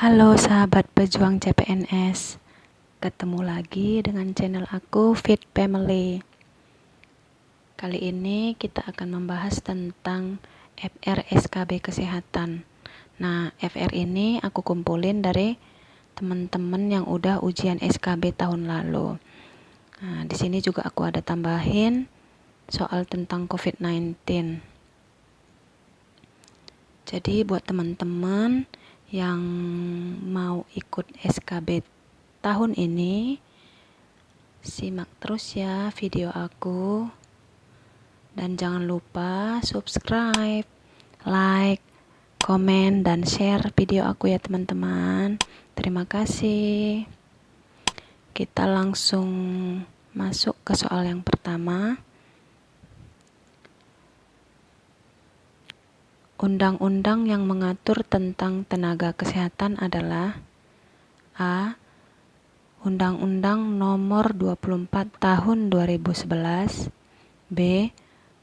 Halo sahabat pejuang CPNS, ketemu lagi dengan channel aku Fit Family. Kali ini kita akan membahas tentang FR SKB Kesehatan. Nah, FR ini aku kumpulin dari teman-teman yang udah ujian SKB tahun lalu. Nah, di sini juga aku ada tambahin soal tentang COVID-19. Jadi buat teman-teman yang mau ikut SKB tahun ini, simak terus ya video aku, dan jangan lupa subscribe, like, komen, dan share video aku ya teman-teman. Terima kasih. Kita langsung masuk ke soal yang pertama. Undang-undang yang mengatur tentang tenaga kesehatan adalah A. Undang-Undang Nomor 24 Tahun 2011. B.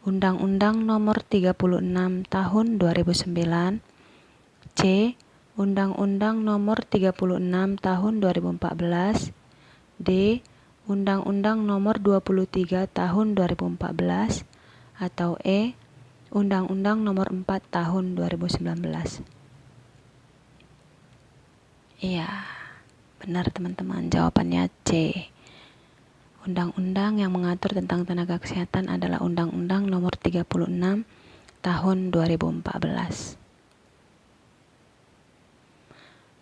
Undang-Undang Nomor 36 Tahun 2009. C. Undang-Undang Nomor 36 Tahun 2014. D. Undang-Undang Nomor 23 Tahun 2014. Atau E. Undang-Undang Nomor 4 Tahun 2019. Iya, benar teman-teman, jawabannya C. Undang-undang yang mengatur tentang tenaga kesehatan adalah Undang-Undang Nomor 36 Tahun 2014.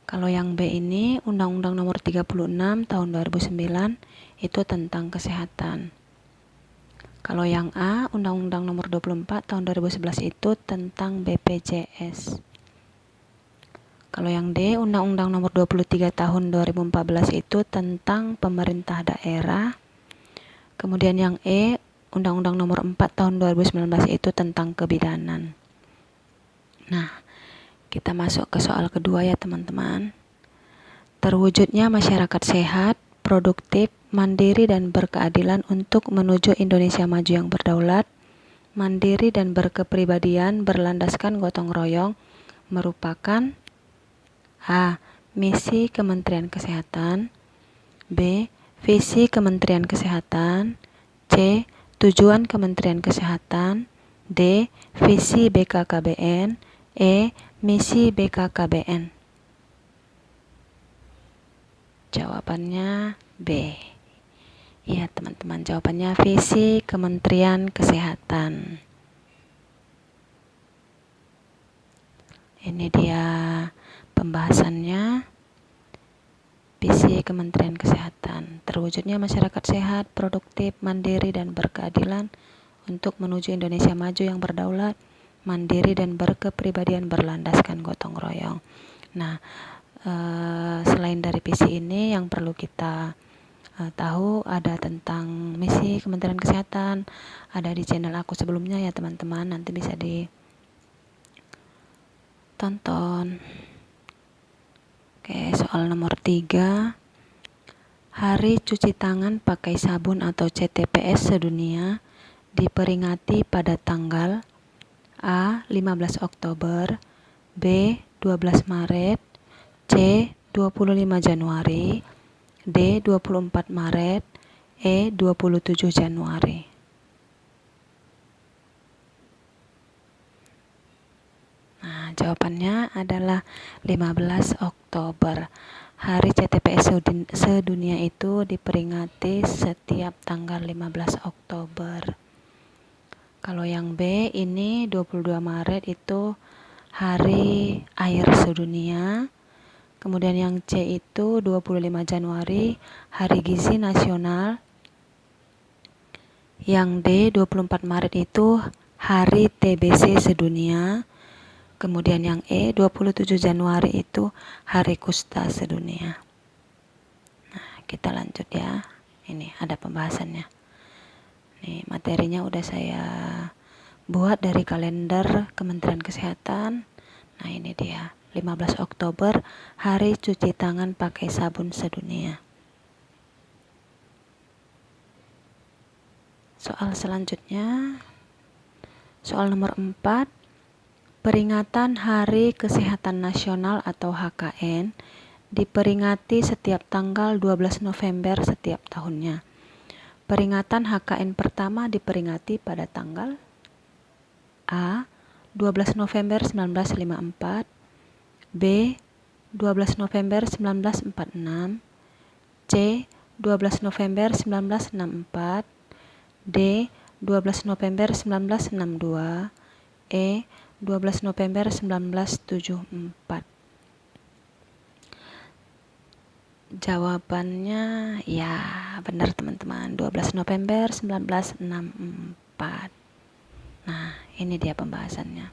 Kalau yang B ini, Undang-Undang Nomor 36 Tahun 2009 itu tentang kesehatan. Kalau yang A, Undang-Undang Nomor 24 Tahun 2011 itu tentang BPJS. Kalau yang D, Undang-Undang Nomor 23 Tahun 2014 itu tentang pemerintah daerah. Kemudian yang E, Undang-Undang Nomor 4 Tahun 2019 itu tentang kebidanan. Nah, kita masuk ke soal kedua ya teman-teman. Terwujudnya masyarakat sehat, produktif, mandiri dan berkeadilan untuk menuju Indonesia maju yang berdaulat, mandiri dan berkepribadian berlandaskan gotong royong merupakan A. Misi Kementerian Kesehatan. B. Visi Kementerian Kesehatan. C. Tujuan Kementerian Kesehatan. D. Visi BKKBN. E. Misi BKKBN. Jawabannya B. Iya teman-teman, jawabannya Visi Kementerian Kesehatan. Ini dia pembahasannya. Visi Kementerian Kesehatan, terwujudnya masyarakat sehat, produktif, mandiri dan berkeadilan untuk menuju Indonesia maju yang berdaulat, mandiri dan berkepribadian berlandaskan gotong royong. Nah, selain dari visi ini yang perlu kita tahu ada tentang misi Kementerian Kesehatan, ada di channel aku sebelumnya ya teman-teman, nanti bisa ditonton. Oke, soal nomor 3. Hari cuci tangan pakai sabun atau CTPS sedunia diperingati pada tanggal A. 15 Oktober, B. 12 Maret, C. 25 Januari, D. 24 Maret, E. 27 Januari. Nah, jawabannya adalah 15 Oktober. Hari CTPS sedunia itu diperingati setiap tanggal 15 Oktober. Kalau yang B ini 22 Maret itu Hari Air Sedunia. Kemudian yang C itu 25 Januari Hari Gizi Nasional. Yang D 24 Maret itu Hari TBC Sedunia. Kemudian yang E 27 Januari itu Hari Kusta Sedunia. Nah, kita lanjut ya. Ini ada pembahasannya. Nih, materinya udah saya buat dari kalender Kementerian Kesehatan. Nah, ini dia. 15 Oktober Hari Cuci Tangan Pakai Sabun Sedunia. Soal selanjutnya, soal nomor 4. Peringatan Hari Kesehatan Nasional atau HKN diperingati setiap tanggal 12 November setiap tahunnya. Peringatan HKN pertama diperingati pada tanggal A. 12 November 1954, B. 12 November 1946, C. 12 November 1964, D. 12 November 1962, E. 12 November 1974. Jawabannya ya benar teman-teman, 12 November 1964. Nah, ini dia pembahasannya.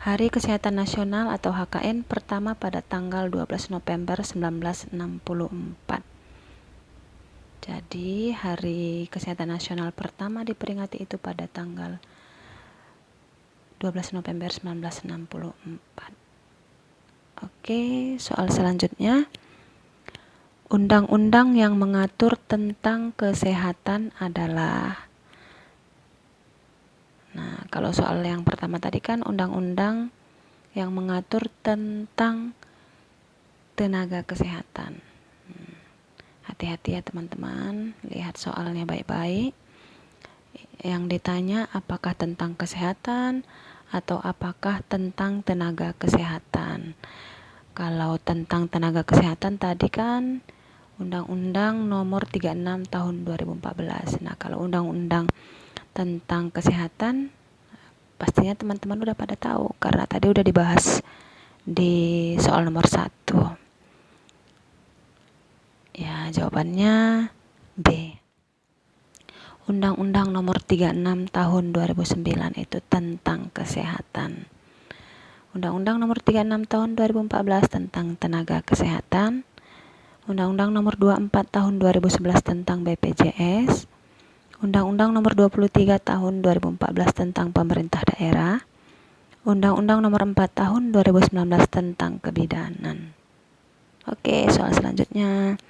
Hari Kesehatan Nasional atau HKN pertama pada tanggal 12 November 1964. Jadi, Hari Kesehatan Nasional pertama diperingati itu pada tanggal 12 November 1964. Oke, soal selanjutnya. Undang-undang yang mengatur tentang kesehatan adalah. Nah, kalau soal yang pertama tadi kan undang-undang yang mengatur tentang tenaga kesehatan. Hati-hati ya teman-teman, lihat soalnya baik-baik. Yang ditanya apakah tentang kesehatan atau apakah tentang tenaga kesehatan. Kalau tentang tenaga kesehatan tadi kan Undang-Undang Nomor 36 Tahun 2014. Nah, kalau undang-undang tentang kesehatan pastinya teman-teman udah pada tahu karena tadi udah dibahas di soal nomor 1. Ya, jawabannya B. Undang-Undang Nomor 36 Tahun 2009 itu tentang kesehatan. Undang-Undang Nomor 36 Tahun 2014 tentang tenaga kesehatan. Undang-Undang Nomor 24 Tahun 2011 tentang BPJS. Undang-Undang Nomor 23 Tahun 2014 tentang pemerintah daerah. Undang-Undang Nomor 4 Tahun 2019 tentang kebidanan. Oke, soal selanjutnya.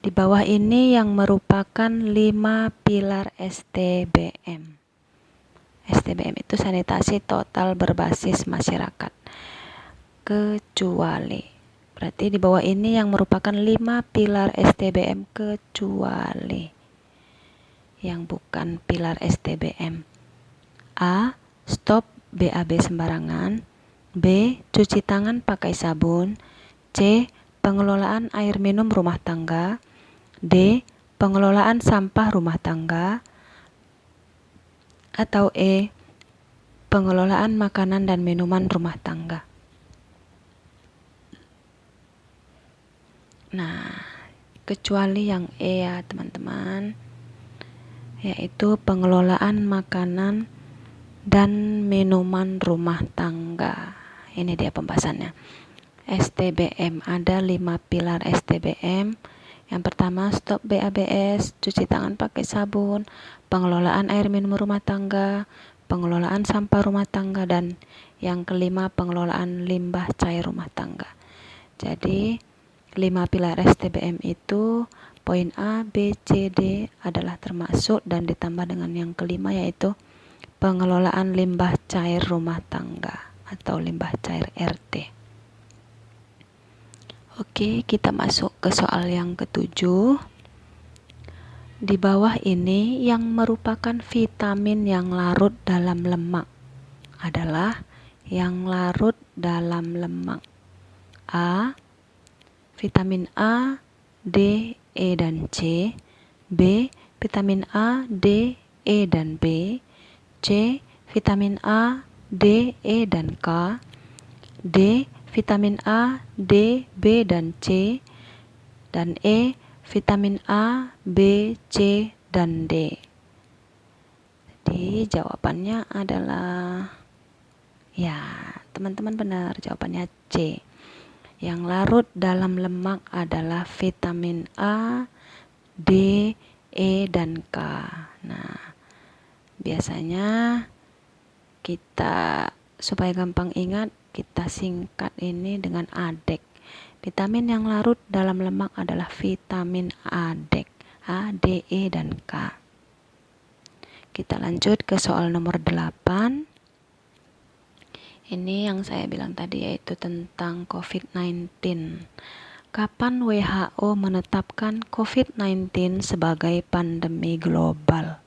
Di bawah ini yang merupakan 5 pilar STBM. STBM itu sanitasi total berbasis masyarakat. Kecuali. Berarti di bawah ini yang merupakan 5 pilar STBM kecuali. Yang bukan pilar STBM. A. Stop BAB sembarangan. B. Cuci tangan pakai sabun. C. Pengelolaan air minum rumah tangga. D. Pengelolaan sampah rumah tangga. Atau E. Pengelolaan makanan dan minuman rumah tangga. Nah, kecuali yang E ya teman-teman, yaitu pengelolaan makanan dan minuman rumah tangga. Ini dia pembahasannya. STBM, ada 5 pilar STBM. Yang pertama, stop BABS, cuci tangan pakai sabun, pengelolaan air minum rumah tangga, pengelolaan sampah rumah tangga, dan yang kelima, pengelolaan limbah cair rumah tangga. Jadi, 5 pilar STBM itu poin A, B, C, D adalah termasuk dan ditambah dengan yang kelima yaitu pengelolaan limbah cair rumah tangga atau limbah cair RT. Oke, kita masuk ke soal yang ketujuh. Di bawah ini yang merupakan vitamin yang larut dalam lemak adalah yang larut dalam lemak. A. Vitamin A, D, E, dan C. B. Vitamin A, D, E, dan B. C. Vitamin A, D, E, dan K. D. Vitamin A, D, B, dan C. Dan E. Vitamin A, B, C, dan D. Jadi jawabannya adalah ya, teman-teman benar, jawabannya C. Yang larut dalam lemak adalah vitamin A, D, E, dan K. Nah, biasanya kita supaya gampang ingat, kita singkat ini dengan ADEK. Vitamin yang larut dalam lemak adalah vitamin ADEK, A, D, E, dan K. Kita lanjut ke soal nomor 8. Ini yang saya bilang tadi, yaitu tentang COVID-19. Kapan WHO menetapkan COVID-19 sebagai pandemi global?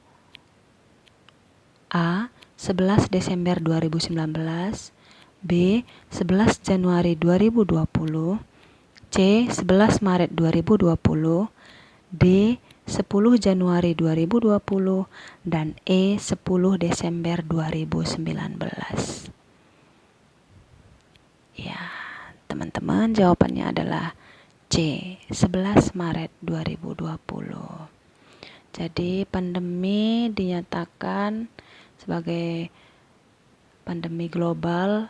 A. 11 Desember 2019, B. 11 Januari 2020, C. 11 Maret 2020, D. 10 Januari 2020, dan E. 10 Desember 2019. Ya, teman-teman, jawabannya adalah C. 11 Maret 2020. Jadi pandemi dinyatakan sebagai pandemi global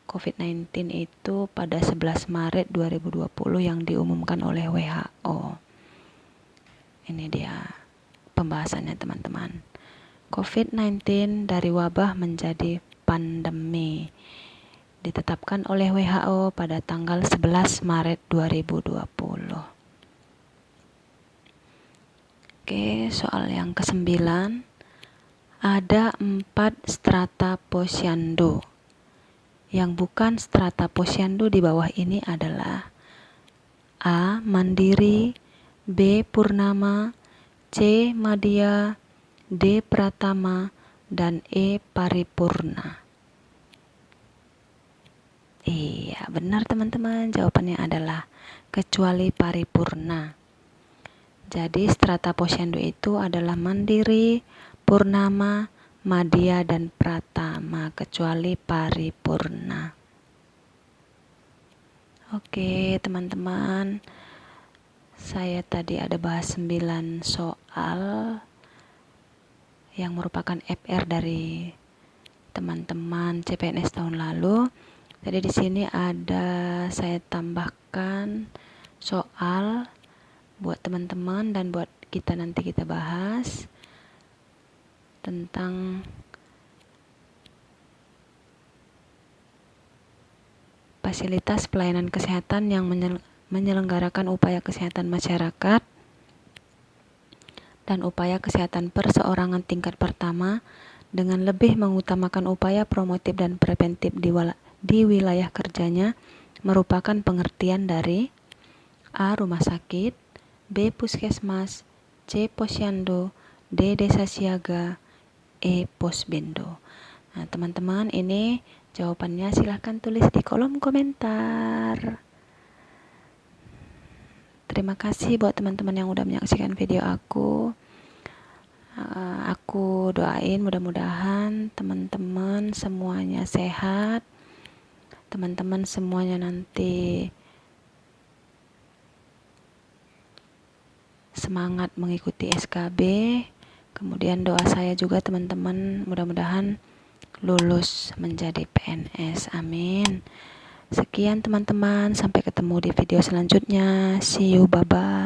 COVID-19 itu pada 11 Maret 2020 yang diumumkan oleh WHO. Ini dia pembahasannya, teman-teman. COVID-19 dari wabah menjadi pandemi ditetapkan oleh WHO pada tanggal 11 Maret 2020. Oke, soal yang ke-9. Ada 4 strata posyandu. Yang bukan strata posyandu di bawah ini adalah A. Mandiri, B. Purnama, C. Madya, D. Pratama, dan E. Paripurna. Iya, benar teman-teman. Jawabannya adalah kecuali Paripurna. Jadi strata posyandu itu adalah Mandiri, Purnama, Madya, dan Pratama, kecuali Paripurna. Oke teman-teman, saya tadi ada bahas 9 soal yang merupakan FR dari teman-teman CPNS tahun lalu. Jadi di sini ada saya tambahkan soal buat teman-teman dan buat kita, nanti kita bahas tentang fasilitas pelayanan kesehatan yang menyelenggarakan upaya kesehatan masyarakat dan upaya kesehatan perseorangan tingkat pertama dengan lebih mengutamakan upaya promotif dan preventif di wilayah kerjanya, merupakan pengertian dari A. Rumah sakit, B. Puskesmas, C. Posyandu, D. Desa siaga, E. Posbindo. Nah teman-teman, ini jawabannya silahkan tulis di kolom komentar. Terima kasih buat teman-teman yang udah menyaksikan video aku. Aku doain mudah-mudahan teman-teman semuanya sehat. Teman-teman semuanya nanti semangat mengikuti SKB. Kemudian doa saya juga teman-teman mudah-mudahan lulus menjadi PNS. Amin. Sekian teman-teman, sampai ketemu di video selanjutnya. See you, bye-bye.